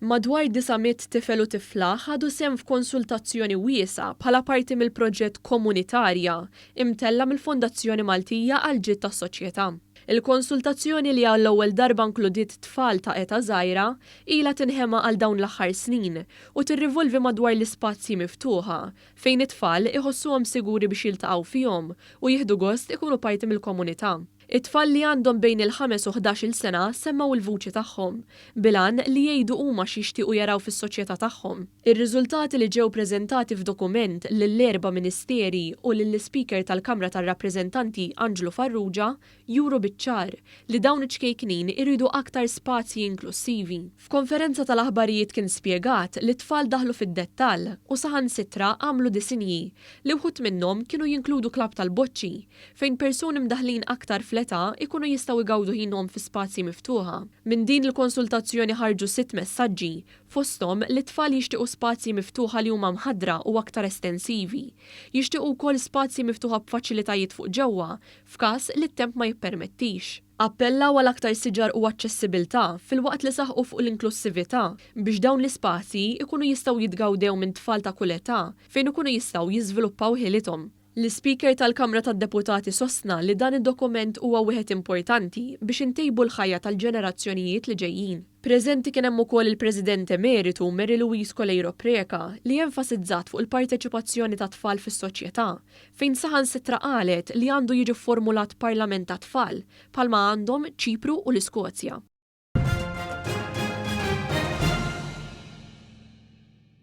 Madwar 900 tifel u tifla ħadu sehem f'konsultazzjoni wiesa bħala parti mill-proġett komunitarja imtella mill-Fondazzjoni Maltija għal ġid tas-soċjetà. Il-konsultazzjoni li għall-ewwel darba inkludiet tfal ta' età żgħira ilha tinħema għal dawn l-aħħar snin u tirrivolvi madwar l-ispazji miftuħa fejn it-tfal iħossuhom siguri biex jiltaqgħu fihom u jieħdu gost ikunu parti mill-komunità. It-tfal li għandhom bejn il-5 u 11 sena semmaw il-vuċi tagħhom bilan li jgħidu huma x'jixtiequ jaraw fis-soċjetà tagħhom. Ir-riżultati li ġew preżentati f'dokument lill-4 ministeri u lill-Speaker tal-Kamra tar-Rappreżentanti Anġlu Farrugia juru biċ-ċar li dawn iċ-ċkejknin iridu aktar spazji inklusivi. F'konferenza tal-aħbarijiet kien spjegat li t-tfal daħlu fid-dettall u saħansitra għamlu disinji li wħud minnhom kienu jinkludu klabb tal-boċċi fejn persuni mdaħlin aktar fl-età ikunu jistgħu jgawdu ħinhom fi spazji miftuħa. Minn din il-konsultazzjoni ħarġu 6 messaġġi fosthom li t-tfal jixtiequ spazji miftuħa li huma mħaddra u aktar estensivi. Jixtiequ wkoll spazji miftuħa b'faċilitajiet fuq ġewwa f'każ li t-temp ma jippermettix. Appellaw għal aktar siġar u aċċessibilità filwaqt li saħqu fuq l-inklusività biex dawn l-ispazji ikunu jistgħu jitgawdew minn tfal ta' kull età fejn ikunu jistgħu jiżviluppaw ħiliethom. L-Speaker tal-Kamra tad-Deputati sostna li dan id-dokument huwa wieħed importanti biex intejbu l-ħajja tal-ġenerazzjonijiet li ġejjin. Preżenti kien hemm ukoll il-President Emeritu Mary Louise Colleiro Preca li enfasizzat fuq il-parteċipazzjoni ta' tfal fis-soċjetà fejn saħansitra qalet li għandu jiġi formulat parlament ta' tfal bħalma għandhom Ċipru u l-Iskozja.